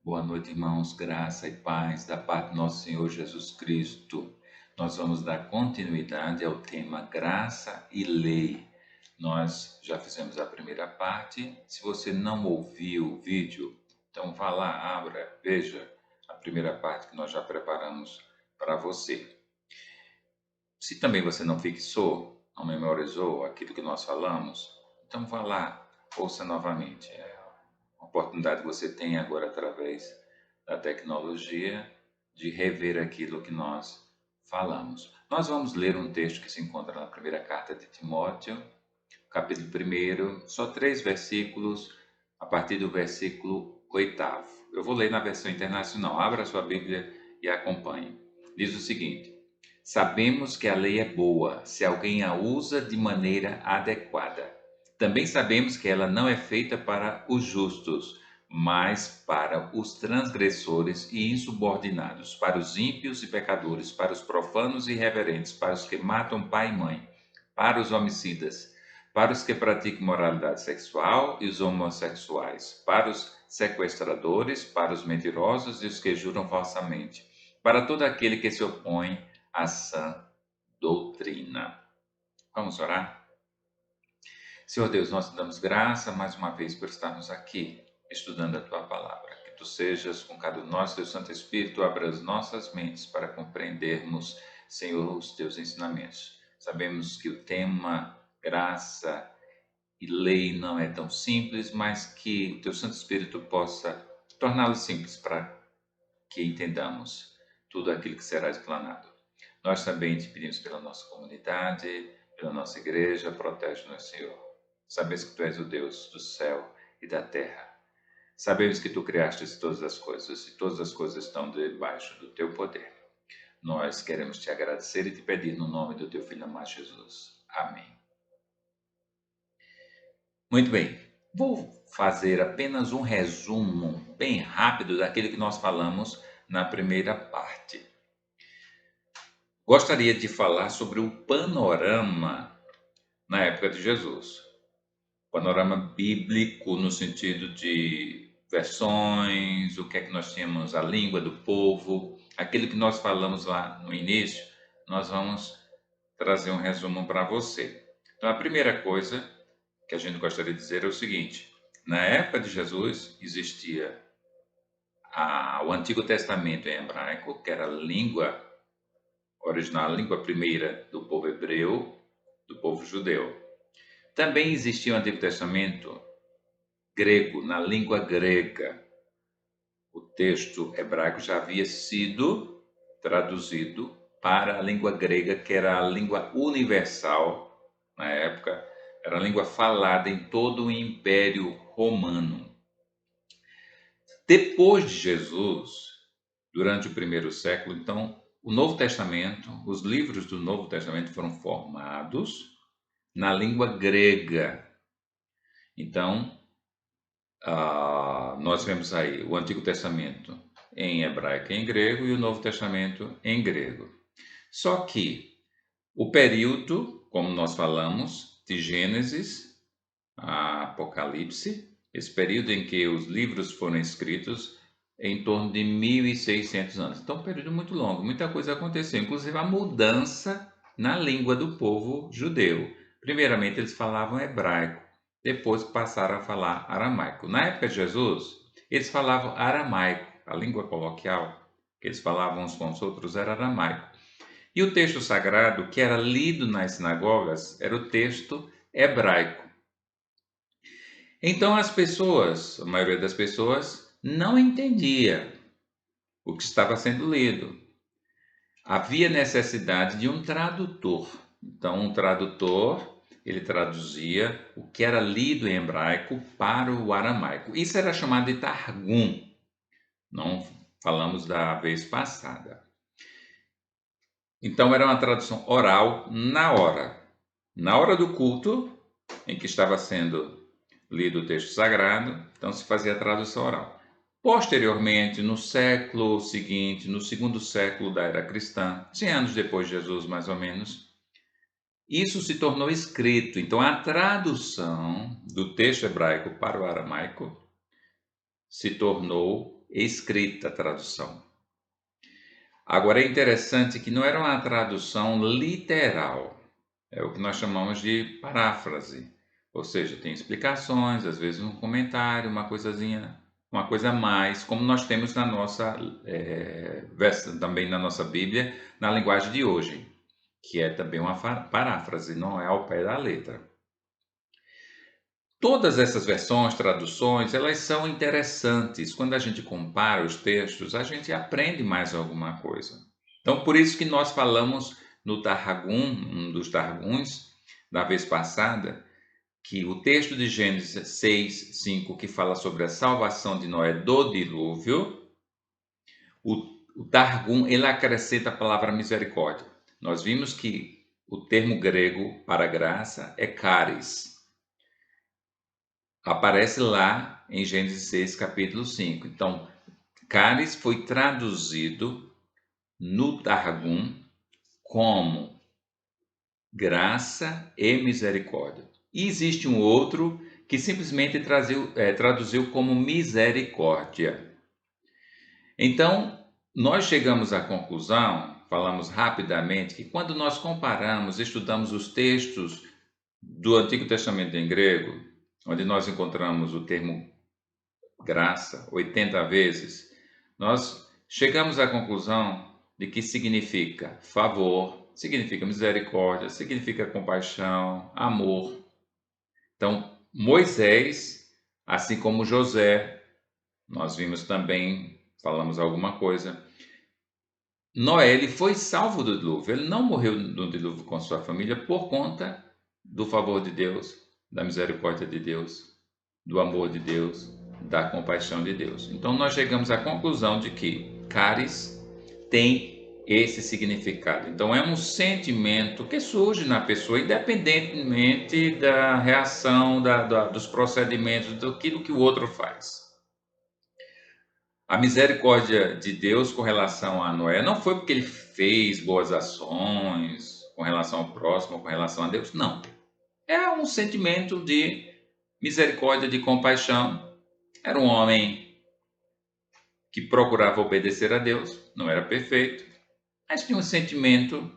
Boa noite, irmãos. Graça e paz da parte do nosso Senhor Jesus Cristo. Nós vamos dar continuidade ao tema Graça e Lei. Nós já fizemos a primeira parte. Se você não ouviu o vídeo, então vá lá, abra, veja a primeira parte que nós já preparamos para você. Se também você não fixou, não memorizou aquilo que nós falamos, então vá lá, ouça novamente. É uma oportunidade que você tem agora através da tecnologia de rever aquilo que nós falamos. Nós vamos ler um texto que se encontra na primeira carta de Timóteo, capítulo 1, só 3 versículos, a partir do versículo 8º. Eu vou ler na versão internacional. Abra a sua Bíblia e acompanhe. Diz o seguinte: Sabemos que a lei é boa se alguém a usa de maneira adequada. Também sabemos que ela não é feita para os justos, mas para os transgressores e insubordinados, para os ímpios e pecadores, para os profanos e irreverentes, para os que matam pai e mãe, para os homicidas, para os que praticam moralidade sexual e os homossexuais, para os sequestradores, para os mentirosos e os que juram falsamente, para todo aquele que se opõe à sã doutrina. Vamos orar? Senhor Deus, nós te damos graça mais uma vez por estarmos aqui estudando a tua palavra. Que tu sejas com cada um de nós, teu Santo Espírito, abra as nossas mentes para compreendermos, Senhor, os teus ensinamentos. Sabemos que o tema graça e lei não é tão simples, mas que o teu Santo Espírito possa torná-lo simples para que entendamos tudo aquilo que será explanado. Nós também te pedimos pela nossa comunidade, pela nossa igreja, protege-nos, Senhor. Sabemos que tu és o Deus do céu e da terra. Sabemos que tu criaste todas as coisas e todas as coisas estão debaixo do teu poder. Nós queremos te agradecer e te pedir no nome do teu Filho amado Jesus. Amém. Muito bem, vou fazer apenas um resumo bem rápido daquilo que nós falamos na primeira parte. Gostaria de falar sobre o panorama na época de Jesus. Panorama bíblico no sentido de versões, o que é que nós tínhamos, a língua do povo, aquilo que nós falamos lá no início, nós vamos trazer um resumo para você. Então, a primeira coisa que a gente gostaria de dizer é o seguinte: na época de Jesus existia o Antigo Testamento em hebraico, que era a língua original, a língua primeira do povo hebreu, do povo judeu. Também existia o Antigo Testamento grego, na língua grega. O texto hebraico já havia sido traduzido para a língua grega, que era a língua universal na época, era a língua falada em todo o Império Romano. Depois de Jesus, durante o primeiro século, então, o Novo Testamento, os livros do Novo Testamento foram formados na língua grega. Então, nós vemos aí o Antigo Testamento em hebraico e em grego e o Novo Testamento em grego. Só que o período, como nós falamos, de Gênesis a Apocalipse, esse período em que os livros foram escritos, em torno de 1.600 anos. Então, um período muito longo, muita coisa aconteceu, inclusive a mudança na língua do povo judeu. Primeiramente, eles falavam hebraico, depois passaram a falar aramaico. Na época de Jesus, eles falavam aramaico, a língua coloquial que eles falavam uns com os outros era aramaico. E o texto sagrado que era lido nas sinagogas era o texto hebraico. Então as pessoas, a maioria das pessoas, não entendia o que estava sendo lido. Havia necessidade de um tradutor. Então um tradutor, ele traduzia o que era lido em hebraico para o aramaico. Isso era chamado de Targum. Não falamos da vez passada. Então era uma tradução oral na hora. Na hora do culto, em que estava sendo lido o texto sagrado, então se fazia a tradução oral. Posteriormente, no século seguinte, no segundo século da era cristã, 100 anos depois de Jesus mais ou menos, isso se tornou escrito. Então a tradução do texto hebraico para o aramaico se tornou escrita, tradução. Agora é interessante que não era uma tradução literal, é o que nós chamamos de paráfrase, ou seja, tem explicações, às vezes um comentário, uma coisazinha, uma coisa a mais, como nós temos na nossa também na nossa Bíblia, na linguagem de hoje, que é também uma paráfrase, não é ao pé da letra. Todas essas versões, traduções, elas são interessantes. Quando a gente compara os textos, a gente aprende mais alguma coisa. Então, por isso que nós falamos no Targum, um dos Targuns, da vez passada, que o texto de Gênesis 6, 5, que fala sobre a salvação de Noé do dilúvio, o Targum, ele acrescenta a palavra misericórdia. Nós vimos que o termo grego para graça é charis. Aparece lá em Gênesis 6, capítulo 5. Então, charis foi traduzido no Targum como graça e misericórdia. E existe um outro que simplesmente traduziu como misericórdia. Então, nós chegamos à conclusão, falamos rapidamente, que quando nós comparamos, estudamos os textos do Antigo Testamento em grego, onde nós encontramos o termo graça 80 vezes, nós chegamos à conclusão de que significa favor, significa misericórdia, significa compaixão, amor. Então, Moisés, assim como José, nós vimos também, falamos alguma coisa, Noé, ele foi salvo do dilúvio, ele não morreu no dilúvio com sua família por conta do favor de Deus, da misericórdia de Deus, do amor de Deus, da compaixão de Deus. Então nós chegamos à conclusão de que charis tem esse significado. Então é um sentimento que surge na pessoa, independentemente da reação, dos procedimentos, daquilo que o outro faz. A misericórdia de Deus com relação a Noé não foi porque ele fez boas ações com relação ao próximo, com relação a Deus, não. É um sentimento de misericórdia, de compaixão. Era um homem que procurava obedecer a Deus, não era perfeito, mas tinha um sentimento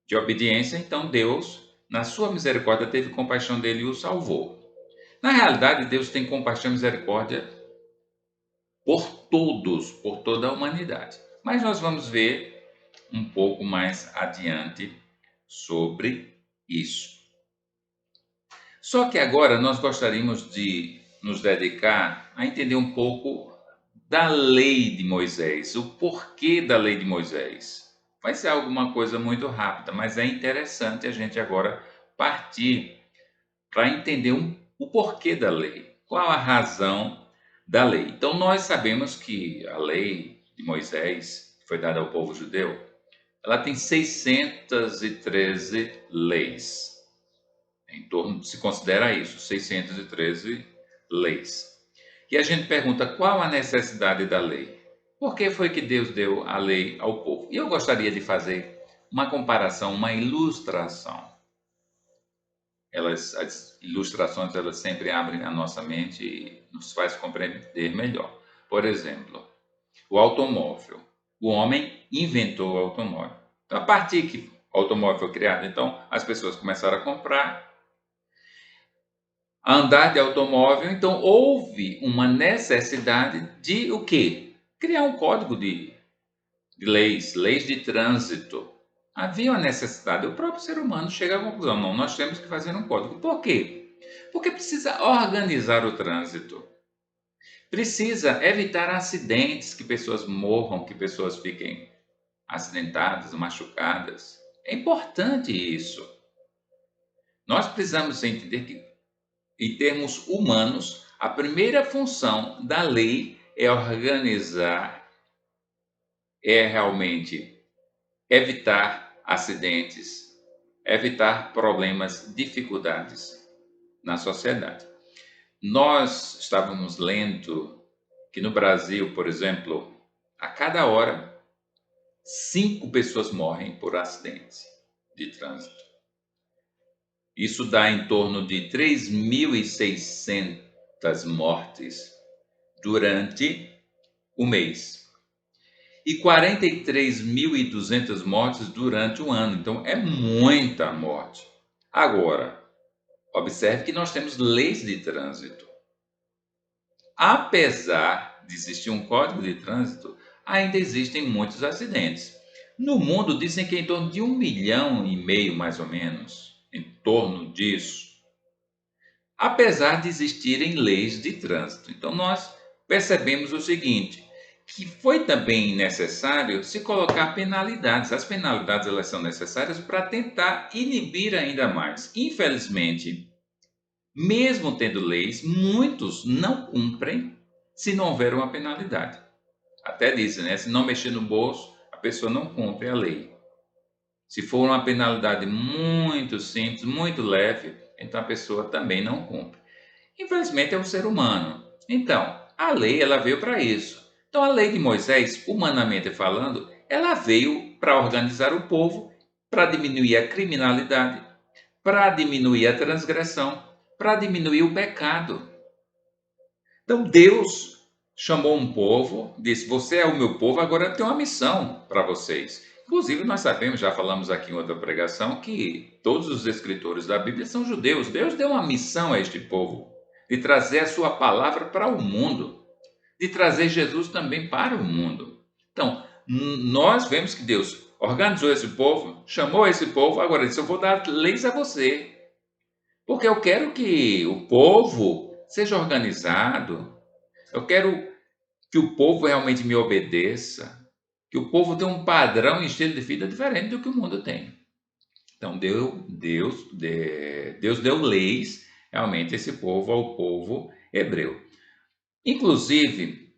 de obediência, então Deus, na sua misericórdia, teve compaixão dele e o salvou. Na realidade, Deus tem compaixão e misericórdia por todos, por toda a humanidade. Mas nós vamos ver um pouco mais adiante sobre isso. Só que agora nós gostaríamos de nos dedicar a entender um pouco da lei de Moisés, o porquê da lei de Moisés. Vai ser alguma coisa muito rápida, mas é interessante a gente agora partir para entender o porquê da lei, qual a razão da lei. Então, nós sabemos que a lei de Moisés, que foi dada ao povo judeu, ela tem 613 leis. Em torno, se considera isso, 613 leis. E a gente pergunta qual a necessidade da lei? Por que foi que Deus deu a lei ao povo? E eu gostaria de fazer uma comparação, uma ilustração. As ilustrações, elas sempre abrem a nossa mente e nos faz compreender melhor. Por exemplo, o automóvel. O homem inventou o automóvel. Então, a partir que o automóvel foi criado, então as pessoas começaram a comprar, a andar de automóvel. Então houve uma necessidade de o quê? Criar um código de leis, leis de trânsito. Havia uma necessidade. O próprio ser humano chega à conclusão: não, nós temos que fazer um código. Por quê? Porque precisa organizar o trânsito. Precisa evitar acidentes, que pessoas morram, que pessoas fiquem acidentadas, machucadas. É importante isso. Nós precisamos entender que, em termos humanos, a primeira função da lei é organizar, é realmente evitar acidentes, evitar problemas, dificuldades na sociedade. Nós estávamos lendo que no Brasil, por exemplo, a cada hora, 5 pessoas morrem por acidentes de trânsito. Isso dá em torno de 3.600 mortes durante o mês. E 43.200 mortes durante o ano. Então, é muita morte. Agora, observe que nós temos leis de trânsito. Apesar de existir um código de trânsito, ainda existem muitos acidentes. No mundo, dizem que é em torno de 1,5 milhão, mais ou menos, em torno disso, apesar de existirem leis de trânsito. Então, nós percebemos o seguinte, que foi também necessário se colocar penalidades. As penalidades elas são necessárias para tentar inibir ainda mais. Infelizmente, mesmo tendo leis, muitos não cumprem se não houver uma penalidade. Até dizem, né? Se não mexer no bolso, a pessoa não cumpre a lei. Se for uma penalidade muito simples, muito leve, então a pessoa também não cumpre. Infelizmente é um ser humano. Então, a lei ela veio para isso. Então, a lei de Moisés, humanamente falando, ela veio para organizar o povo, para diminuir a criminalidade, para diminuir a transgressão, para diminuir o pecado. Então, Deus chamou um povo, disse: Você é o meu povo, agora eu tenho uma missão para vocês. Inclusive, nós sabemos, já falamos aqui em outra pregação, que todos os escritores da Bíblia são judeus. Deus deu uma missão a este povo, de trazer a sua palavra para o mundo, de trazer Jesus também para o mundo. Então, nós vemos que Deus organizou esse povo, chamou esse povo, agora disse: Eu vou dar leis a você, porque eu quero que o povo seja organizado, eu quero que o povo realmente me obedeça, que o povo tenha um padrão e estilo de vida diferente do que o mundo tem. Então, Deus deu leis realmente a esse povo, ao povo hebreu. Inclusive,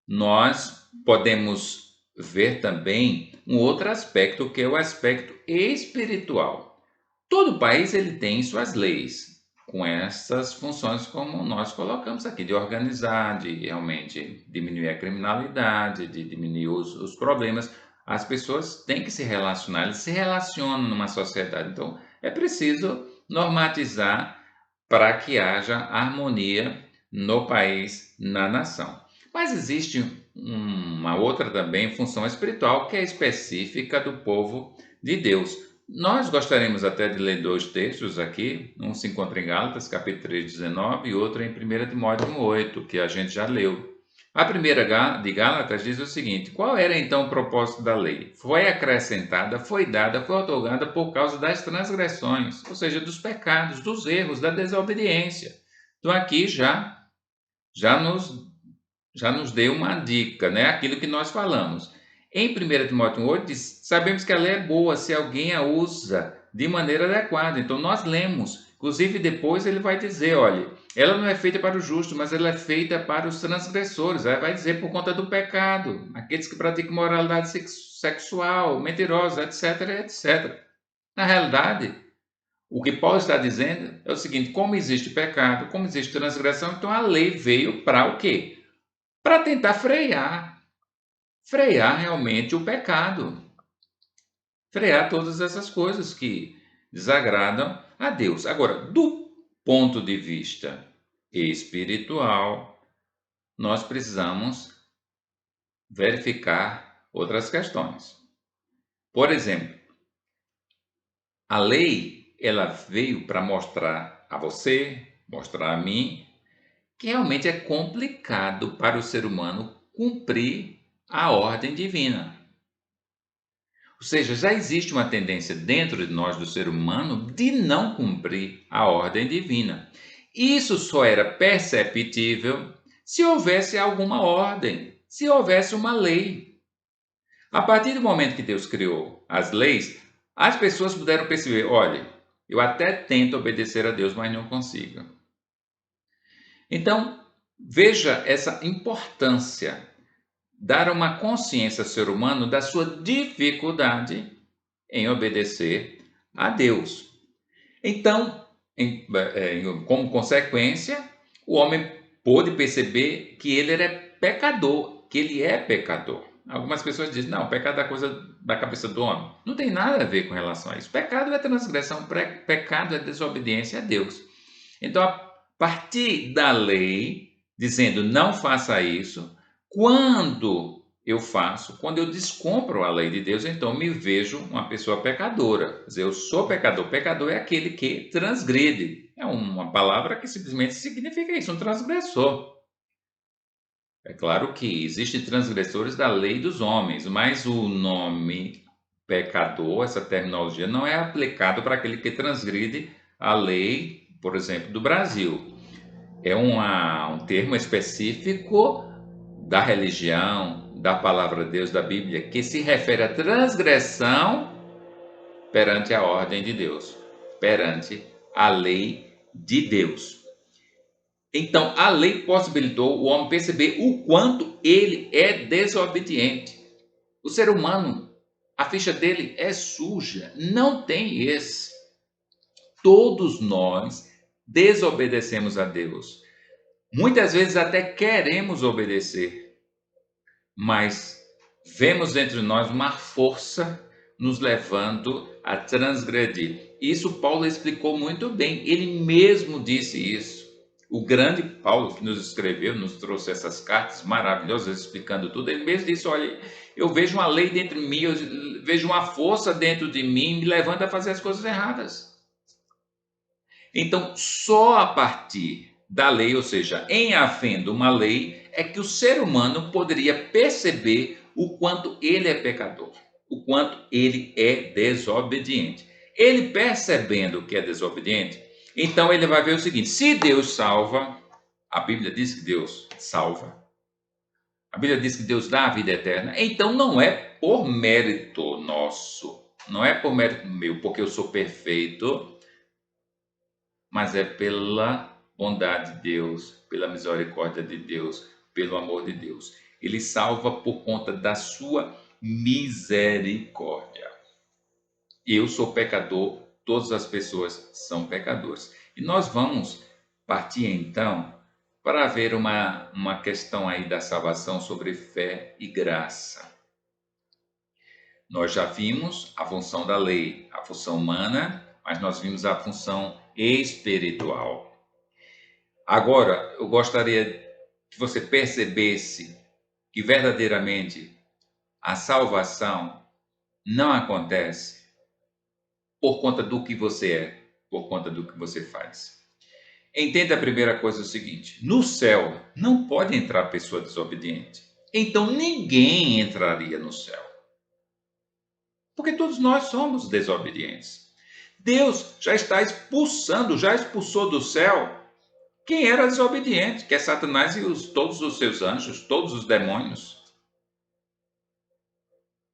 nós podemos ver também um outro aspecto, que é o aspecto espiritual. Todo país ele tem suas leis, com essas funções como nós colocamos aqui, de organizar, de realmente diminuir a criminalidade, de diminuir os problemas. As pessoas têm que se relacionar, eles se relacionam numa sociedade. Então, é preciso normatizar para que haja harmonia no país, na nação. Mas existe uma outra também função espiritual que é específica do povo de Deus. Nós gostaríamos até de ler dois textos aqui, um se encontra em Gálatas, capítulo 3, 19, e outro em 1 Timóteo 1,8, que a gente já leu. A primeira de Gálatas diz o seguinte: Qual era então o propósito da lei? Foi acrescentada, foi dada, foi otorgada por causa das transgressões, ou seja, dos pecados, dos erros, da desobediência. Então aqui já nos já nos deu uma dica, né? Aquilo que nós falamos. Em 1 Timóteo 1,8 diz: Sabemos que a lei é boa se alguém a usa de maneira adequada. Então nós lemos. Inclusive depois ele vai dizer, olha, ela não é feita para o justo, mas ela é feita para os transgressores. Aí vai dizer por conta do pecado, aqueles que praticam moralidade sexual, mentirosa, etc, etc. Na realidade, o que Paulo está dizendo é o seguinte: como existe pecado, como existe transgressão, então a lei veio para o quê? Para tentar frear realmente o pecado, frear todas essas coisas que desagradam a Deus. Agora, do ponto de vista espiritual, nós precisamos verificar outras questões. Por exemplo, a lei ela veio para mostrar a você, mostrar a mim, que realmente é complicado para o ser humano cumprir a ordem divina. Ou seja, já existe uma tendência dentro de nós, do ser humano, de não cumprir a ordem divina. Isso só era perceptível se houvesse alguma ordem, se houvesse uma lei. A partir do momento que Deus criou as leis, as pessoas puderam perceber: olha, eu até tento obedecer a Deus, mas não consigo. Então, veja essa importância, dar uma consciência ao ser humano da sua dificuldade em obedecer a Deus. Então, como consequência, o homem pôde perceber que ele era pecador, que ele é pecador. Algumas pessoas dizem: não, pecado é coisa da cabeça do homem. Não tem nada a ver com relação a isso. Pecado é transgressão, pecado é desobediência a Deus. Então, a partir da lei, dizendo não faça isso, Quando eu descumpro a lei de Deus, então me vejo uma pessoa pecadora. Quer dizer, eu sou pecador. Pecador é aquele que transgride. É uma palavra que simplesmente significa isso, um transgressor. É claro que existem transgressores da lei dos homens, mas o nome pecador, essa terminologia, não é aplicado para aquele que transgride a lei, por exemplo, do Brasil. É um termo específico da religião, da palavra de Deus, da Bíblia, que se refere à transgressão perante a ordem de Deus, perante a lei de Deus. Então, a lei possibilitou o homem perceber o quanto ele é desobediente. O ser humano, a ficha dele é suja, não tem esse. Todos nós desobedecemos a Deus. Muitas vezes até queremos obedecer, mas vemos entre nós uma força nos levando a transgredir. Isso Paulo explicou muito bem, ele mesmo disse isso. O grande Paulo que nos escreveu, nos trouxe essas cartas maravilhosas explicando tudo, ele mesmo disse: olha, eu vejo uma lei dentro de mim, eu vejo uma força dentro de mim me levando a fazer as coisas erradas. Então, só a partir da lei, ou seja, em havendo uma lei, é que o ser humano poderia perceber o quanto ele é pecador, o quanto ele é desobediente. Ele percebendo que é desobediente, então ele vai ver o seguinte: se Deus salva, a Bíblia diz que Deus salva, a Bíblia diz que Deus dá a vida eterna, então não é por mérito nosso, não é por mérito meu, porque eu sou perfeito, mas é pela bondade de Deus, pela misericórdia de Deus, pelo amor de Deus. Ele salva por conta da sua misericórdia. Eu sou pecador, todas as pessoas são pecadores. E nós vamos partir então para ver uma questão aí da salvação sobre fé e graça. Nós já vimos a função da lei, a função humana, mas nós vimos a função espiritual. Agora, eu gostaria que você percebesse que verdadeiramente a salvação não acontece por conta do que você é, por conta do que você faz. Entenda a primeira coisa: o seguinte: no céu não pode entrar pessoa desobediente. Então ninguém entraria no céu, porque todos nós somos desobedientes. Deus já está expulsando, já expulsou do céu quem era desobediente, que é Satanás e todos os seus anjos, todos os demônios.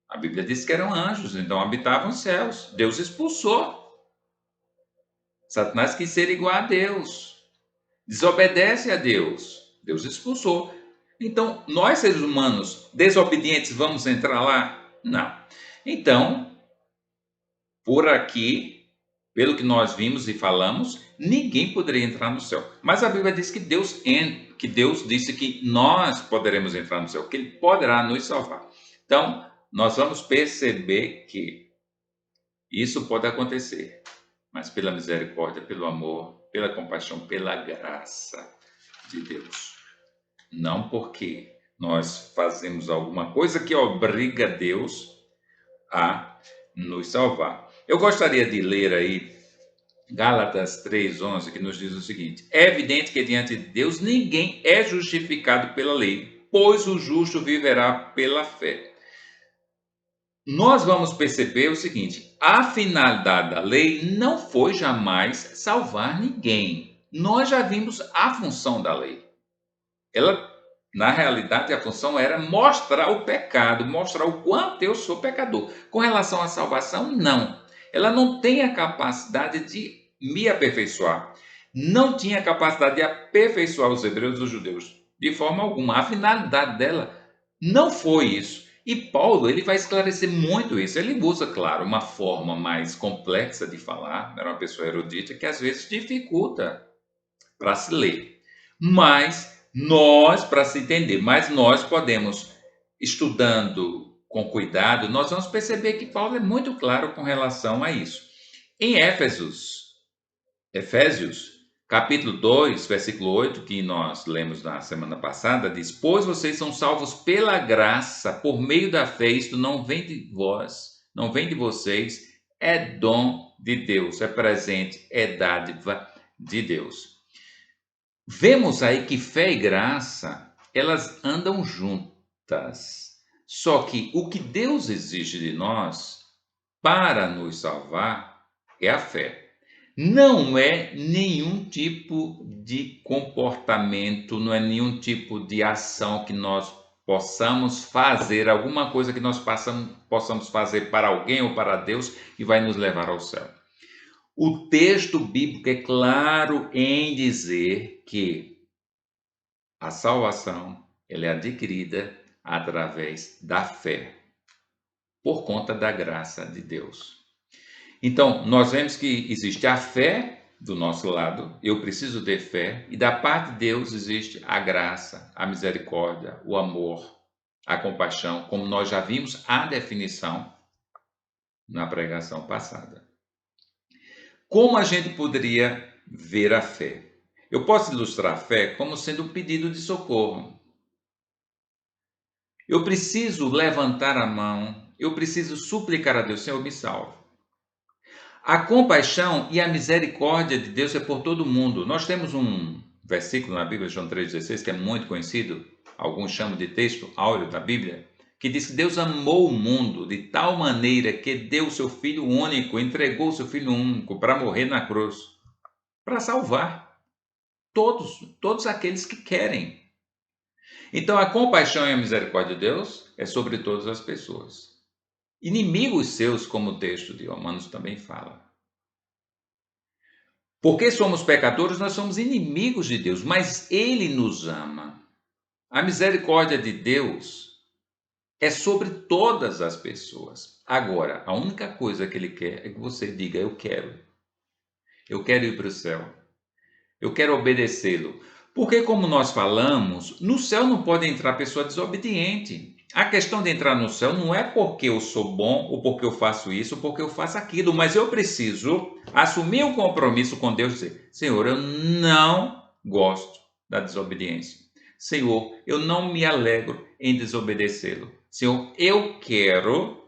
A Bíblia diz que eram anjos, então habitavam os céus. Deus expulsou. Satanás quis ser igual a Deus. Desobedece a Deus. Deus expulsou. Então, nós seres humanos desobedientes vamos entrar lá? Não. Então, por aqui, pelo que nós vimos e falamos, ninguém poderia entrar no céu. Mas a Bíblia diz que Deus disse que nós poderemos entrar no céu, que Ele poderá nos salvar. Então, nós vamos perceber que isso pode acontecer, mas pela misericórdia, pelo amor, pela compaixão, pela graça de Deus. Não porque nós fazemos alguma coisa que obriga Deus a nos salvar. Eu gostaria de ler aí Gálatas 3:11, que nos diz o seguinte: é evidente que diante de Deus ninguém é justificado pela lei, pois o justo viverá pela fé. Nós vamos perceber o seguinte: a finalidade da lei não foi jamais salvar ninguém. Nós já vimos a função da lei. Ela, na realidade, a função era mostrar o pecado, mostrar o quanto eu sou pecador. Com relação à salvação, não. Ela não tem a capacidade de me aperfeiçoar. Não tinha a capacidade de aperfeiçoar os hebreus e os judeus, de forma alguma. A finalidade dela não foi isso. E Paulo, ele vai esclarecer muito isso. Ele usa, claro, uma forma mais complexa de falar. Era uma pessoa erudita que às vezes dificulta para se ler. Para se entender, mas nós podemos, estudando com cuidado, nós vamos perceber que Paulo é muito claro com relação a isso. Em Efésios, Capítulo 2, versículo 8, que nós lemos na semana passada, diz: Pois vocês são salvos pela graça, por meio da fé, isto não vem de vós, não vem de vocês, é dom de Deus, é presente, é dádiva de Deus. Vemos aí que fé e graça, elas andam juntas. Só que o que Deus exige de nós para nos salvar é a fé. Não é nenhum tipo de comportamento, não é nenhum tipo de ação que nós possamos fazer, alguma coisa que nós possamos fazer para alguém ou para Deus que vai nos levar ao céu. O texto bíblico é claro em dizer que a salvação ela é adquirida através da fé, por conta da graça de Deus. Então, nós vemos que existe a fé do nosso lado, eu preciso ter fé, e da parte de Deus existe a graça, a misericórdia, o amor, a compaixão, como nós já vimos a definição na pregação passada. Como a gente poderia ver a fé? Eu posso ilustrar a fé como sendo um pedido de socorro. Eu preciso levantar a mão, eu preciso suplicar a Deus, Senhor, me salve. A compaixão e a misericórdia de Deus é por todo mundo. Nós temos um versículo na Bíblia, João 3,16, que é muito conhecido, alguns chamam de texto áureo da Bíblia, que diz que Deus amou o mundo de tal maneira que deu o seu Filho único, entregou o seu Filho único para morrer na cruz, para salvar todos aqueles que querem. Então, a compaixão e a misericórdia de Deus é sobre todas as pessoas. Inimigos seus, como o texto de Romanos também fala. Porque somos pecadores, nós somos inimigos de Deus, mas Ele nos ama. A misericórdia de Deus é sobre todas as pessoas. Agora, a única coisa que Ele quer é que você diga: eu quero. Eu quero ir para o céu. Eu quero obedecê-lo. Porque, como nós falamos, no céu não pode entrar pessoa desobediente. A questão de entrar no céu não é porque eu sou bom, ou porque eu faço isso, ou porque eu faço aquilo, mas eu preciso assumir um compromisso com Deus e dizer: Senhor, eu não gosto da desobediência. Senhor, eu não me alegro em desobedecê-lo. Senhor, eu quero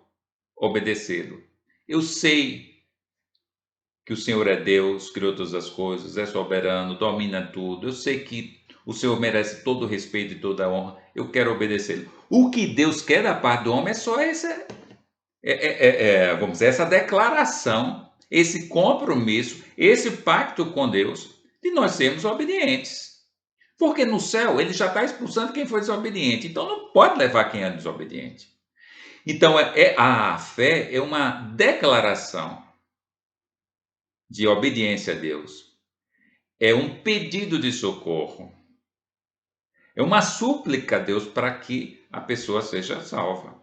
obedecê-lo. Eu sei que o Senhor é Deus, criou todas as coisas, é soberano, domina tudo. Eu sei que o Senhor merece todo o respeito e toda a honra. Eu quero obedecê-lo. O que Deus quer da parte do homem é só vamos dizer, essa declaração, esse compromisso, esse pacto com Deus de nós sermos obedientes. Porque no céu ele já está expulsando quem foi desobediente. Então não pode levar quem é desobediente. Então a fé é uma declaração de obediência a Deus. É um pedido de socorro. É uma súplica a Deus para que a pessoa seja salva.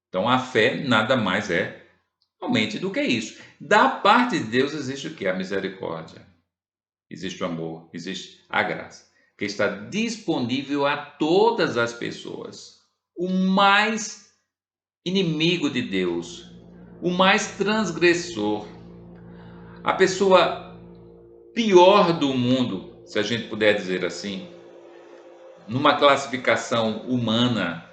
Então a fé nada mais é realmente do que isso. Da parte de Deus existe o que? A misericórdia. Existe o amor, existe a graça, que está disponível a todas as pessoas. O mais inimigo de Deus, o mais transgressor, a pessoa pior do mundo, se a gente puder dizer assim, numa classificação humana,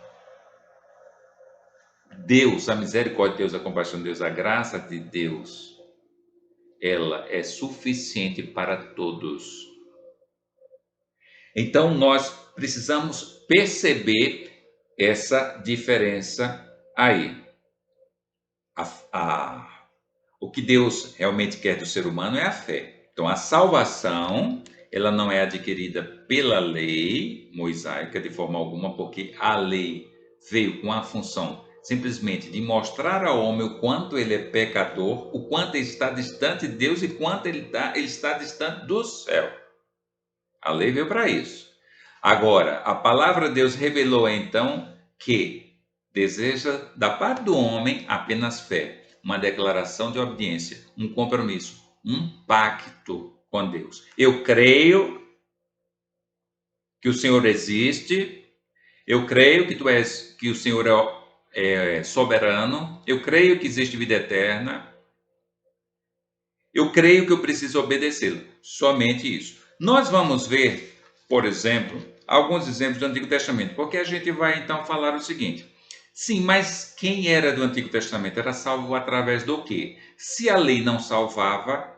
Deus, a misericórdia de Deus, a compaixão de Deus, a graça de Deus, ela é suficiente para todos. Então nós precisamos perceber essa diferença aí. O que Deus realmente quer do ser humano é a fé. Então a salvação, ela não é adquirida pela lei mosaica de forma alguma, porque a lei veio com a função simplesmente de mostrar ao homem o quanto ele é pecador, o quanto ele está distante de Deus e quanto ele está distante do céu. A lei veio para isso. Agora, a palavra de Deus revelou então que deseja da parte do homem apenas fé, uma declaração de obediência, um compromisso, um pacto com Deus. Eu creio que o Senhor existe, eu creio que o Senhor é soberano, eu creio que existe vida eterna, eu creio que eu preciso obedecê-lo. Somente isso. Nós vamos ver, por exemplo, alguns exemplos do Antigo Testamento, porque a gente vai então falar o seguinte: sim, mas quem era do Antigo Testamento era salvo através do quê? Se a lei não salvava,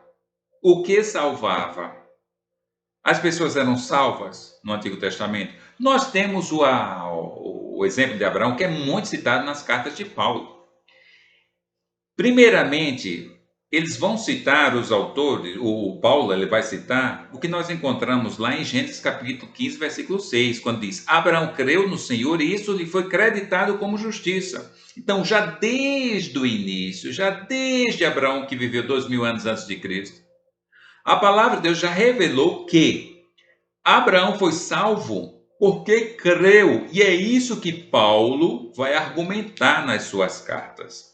o que salvava? As pessoas eram salvas no Antigo Testamento. Nós temos o exemplo de Abraão, que é muito citado nas cartas de Paulo. Primeiramente, eles vão citar os autores, o Paulo ele vai citar o que nós encontramos lá em Gênesis capítulo 15, versículo 6, quando diz: Abraão creu no Senhor e isso lhe foi creditado como justiça. Então, já desde o início, já desde Abraão, que viveu 2000 anos antes de Cristo, a palavra de Deus já revelou que Abraão foi salvo porque creu. E é isso que Paulo vai argumentar nas suas cartas.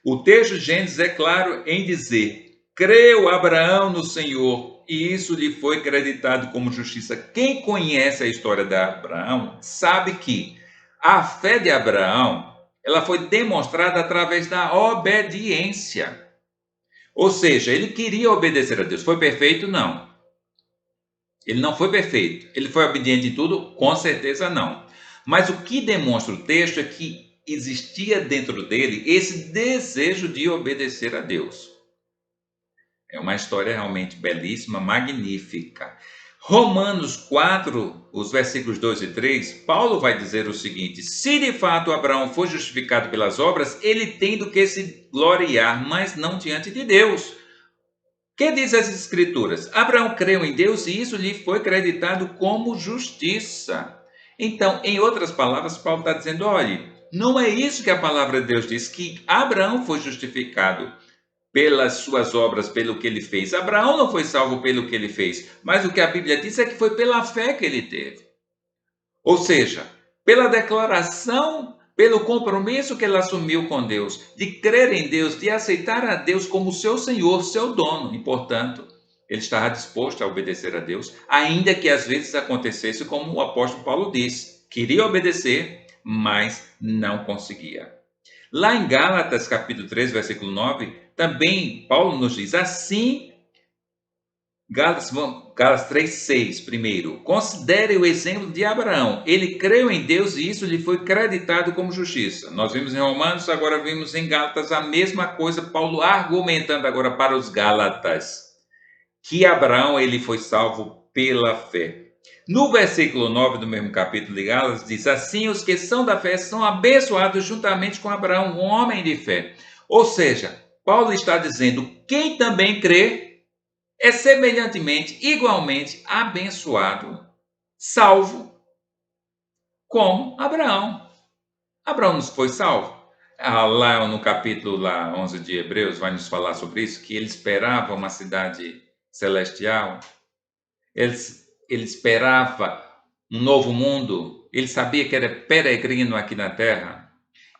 O texto de Gênesis é claro em dizer: creu Abraão no Senhor e isso lhe foi creditado como justiça. Quem conhece a história de Abraão sabe que a fé de Abraão ela foi demonstrada através da obediência. Ou seja, ele queria obedecer a Deus. Foi perfeito? Não. Ele não foi perfeito. Ele foi obediente em tudo? Com certeza não. Mas o que demonstra o texto é que existia dentro dele esse desejo de obedecer a Deus. É uma história realmente belíssima, magnífica. Romanos 4, os versículos 2 e 3, Paulo vai dizer o seguinte: se de fato Abraão foi justificado pelas obras, ele tem do que se gloriar, mas não diante de Deus. Que diz as Escrituras? Abraão creu em Deus e isso lhe foi creditado como justiça. Então, em outras palavras, Paulo está dizendo: olha, não é isso que a palavra de Deus diz, que Abraão foi justificado pelas suas obras, pelo que ele fez. Abraão não foi salvo pelo que ele fez, mas o que a Bíblia diz é que foi pela fé que ele teve. Ou seja, pela declaração, pelo compromisso que ele assumiu com Deus, de crer em Deus, de aceitar a Deus como seu Senhor, seu dono. E, portanto, ele estava disposto a obedecer a Deus, ainda que às vezes acontecesse como o apóstolo Paulo disse: queria obedecer, mas não conseguia. Lá em Gálatas, capítulo 3, versículo 9, também Paulo nos diz assim. Gálatas 3,6, primeiro. Considere o exemplo de Abraão. Ele creu em Deus e isso lhe foi creditado como justiça. Nós vimos em Romanos, agora vimos em Gálatas a mesma coisa, Paulo argumentando agora para os Gálatas, que Abraão ele foi salvo pela fé. No versículo 9 do mesmo capítulo de Gálatas, diz assim: os que são da fé são abençoados juntamente com Abraão, um homem de fé. Ou seja, Paulo está dizendo: quem também crê é semelhantemente, igualmente abençoado, salvo, como Abraão. Abraão não foi salvo? Lá no capítulo 11 de Hebreus vai nos falar sobre isso, que ele esperava uma cidade celestial, ele esperava um novo mundo, ele sabia que era peregrino aqui na terra.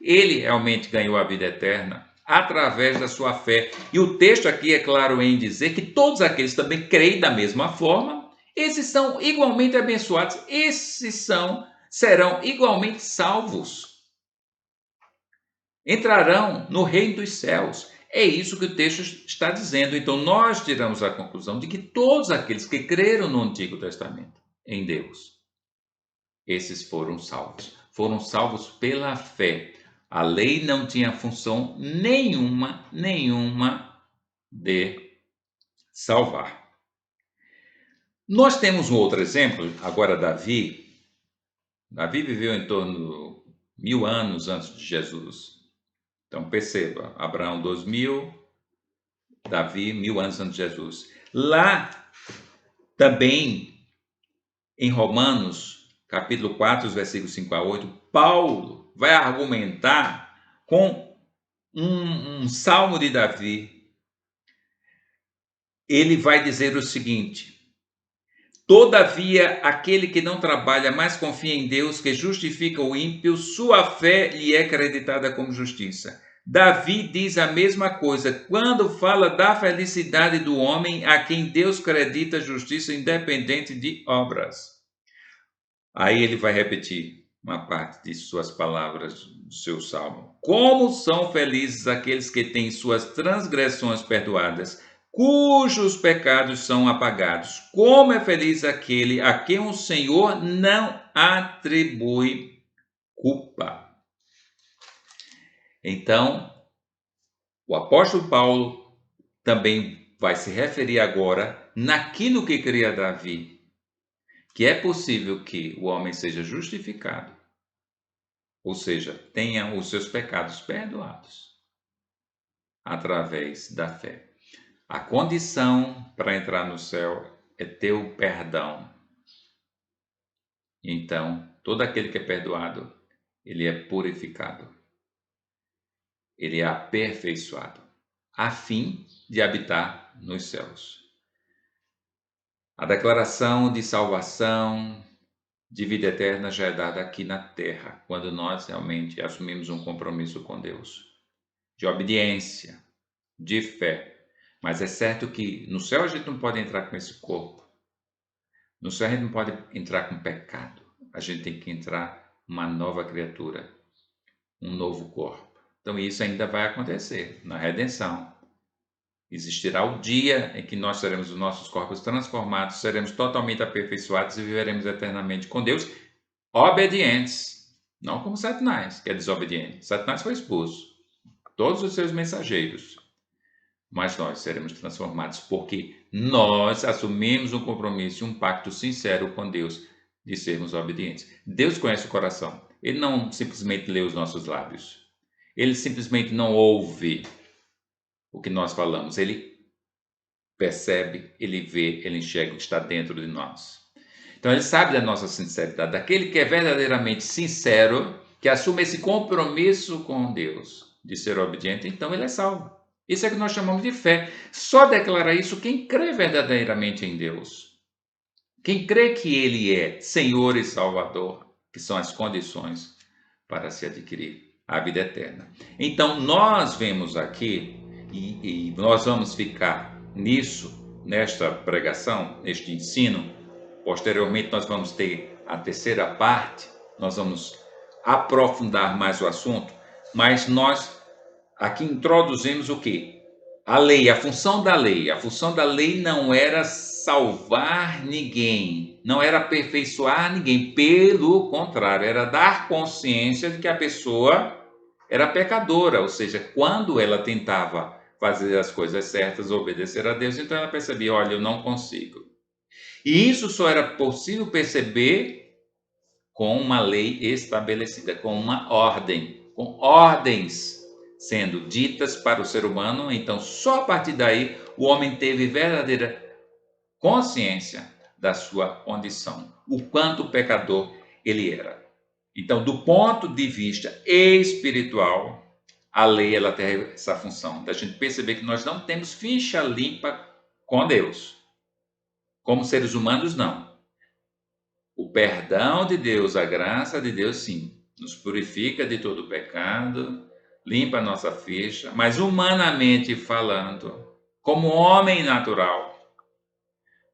Ele realmente ganhou a vida eterna através da sua fé. E o texto aqui é claro em dizer que todos aqueles também creem da mesma forma, esses são igualmente abençoados, serão igualmente salvos. Entrarão no reino dos céus. É isso que o texto está dizendo. Então nós tiramos a conclusão de que todos aqueles que creram no Antigo Testamento em Deus, esses foram salvos. Foram salvos pela fé. A lei não tinha função nenhuma de salvar. Nós temos um outro exemplo, agora Davi. Davi viveu em torno de 1000 anos antes de Jesus. Então perceba, Abraão 2000, Davi 1000 anos antes de Jesus. Lá também em Romanos, capítulo 4, os versículos 5 a 8, Paulo vai argumentar com um salmo de Davi. Ele vai dizer o seguinte: todavia, aquele que não trabalha, mas confia em Deus, que justifica o ímpio, sua fé lhe é creditada como justiça. Davi diz a mesma coisa quando fala da felicidade do homem a quem Deus credita justiça independente de obras. Aí ele vai repetir uma parte de suas palavras do seu salmo. Como são felizes aqueles que têm suas transgressões perdoadas, cujos pecados são apagados. Como é feliz aquele a quem o Senhor não atribui culpa. Então, o apóstolo Paulo também vai se referir agora naquilo que cria Davi, que é possível que o homem seja justificado, ou seja, tenha os seus pecados perdoados através da fé. A condição para entrar no céu é ter o perdão. Então, todo aquele que é perdoado, ele é purificado, ele é aperfeiçoado, a fim de habitar nos céus. A declaração de salvação, de vida eterna já é dada aqui na terra, quando nós realmente assumimos um compromisso com Deus, de obediência, de fé. Mas é certo que no céu a gente não pode entrar com esse corpo. No céu a gente não pode entrar com pecado. A gente tem que entrar uma nova criatura, um novo corpo. Então isso ainda vai acontecer na redenção. Existirá o dia em que nós teremos os nossos corpos transformados, seremos totalmente aperfeiçoados e viveremos eternamente com Deus, obedientes, não como Satanás, que é desobediente. Satanás foi expulso, todos os seus mensageiros. Mas nós seremos transformados porque nós assumimos um compromisso, um pacto sincero com Deus de sermos obedientes. Deus conhece o coração. Ele não simplesmente lê os nossos lábios. Ele simplesmente não ouve o que nós falamos. Ele percebe, ele vê, ele enxerga o que está dentro de nós. Então ele sabe da nossa sinceridade, daquele que é verdadeiramente sincero, que assume esse compromisso com Deus de ser obediente, então ele é salvo. Isso é que nós chamamos de fé. Só declara isso quem crê verdadeiramente em Deus. Quem crê que Ele é Senhor e Salvador, que são as condições para se adquirir a vida eterna. Então, nós vemos aqui, e nós vamos ficar nisso, nesta pregação, neste ensino. Posteriormente, nós vamos ter a terceira parte, nós vamos aprofundar mais o assunto, mas nós aqui introduzimos o quê? A lei, a função da lei. A função da lei não era salvar ninguém, não era aperfeiçoar ninguém, pelo contrário, era dar consciência de que a pessoa era pecadora, ou seja, quando ela tentava fazer as coisas certas, obedecer a Deus, então ela percebia, olha, eu não consigo. E isso só era possível perceber com uma lei estabelecida, com uma ordem, com ordens sendo ditas para o ser humano. Então, só a partir daí o homem teve verdadeira consciência da sua condição, o quanto pecador ele era. Então, do ponto de vista espiritual, a lei ela tem essa função da gente perceber que nós não temos ficha limpa com Deus. Como seres humanos, não. O perdão de Deus, a graça de Deus, sim, nos purifica de todo pecado, limpa a nossa ficha, mas humanamente falando, como homem natural,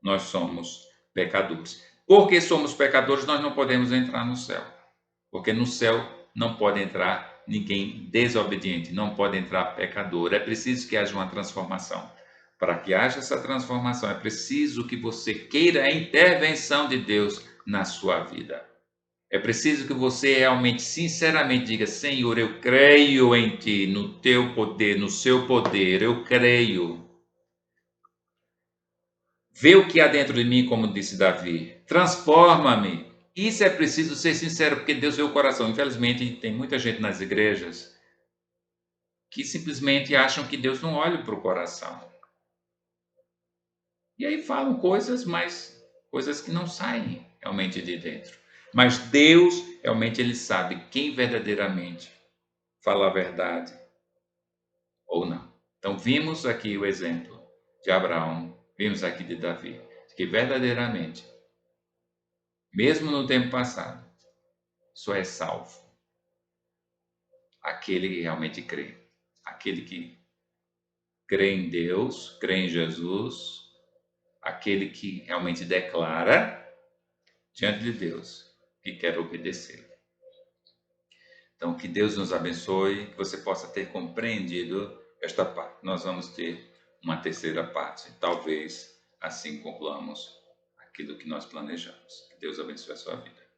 nós somos pecadores. Porque somos pecadores, nós não podemos entrar no céu. Porque no céu não pode entrar ninguém desobediente, não pode entrar pecador. É preciso que haja uma transformação. Para que haja essa transformação, é preciso que você queira a intervenção de Deus na sua vida. É preciso que você realmente, sinceramente diga, Senhor, eu creio em Ti, no Teu poder, no Seu poder, eu creio. Vê o que há dentro de mim, como disse Davi. Transforma-me. Isso é preciso ser sincero, porque Deus vê o coração. Infelizmente, tem muita gente nas igrejas que simplesmente acham que Deus não olha para o coração. E aí falam coisas, mas coisas que não saem realmente de dentro. Mas Deus, realmente, Ele sabe quem verdadeiramente fala a verdade ou não. Então, vimos aqui o exemplo de Abraão, vimos aqui de Davi, que verdadeiramente, mesmo no tempo passado, só é salvo aquele que realmente crê. Aquele que crê em Deus, crê em Jesus, aquele que realmente declara diante de Deus que quer obedecer. Então, que Deus nos abençoe, que você possa ter compreendido esta parte. Nós vamos ter uma terceira parte. Talvez assim concluamos aquilo que nós planejamos. Que Deus abençoe a sua vida.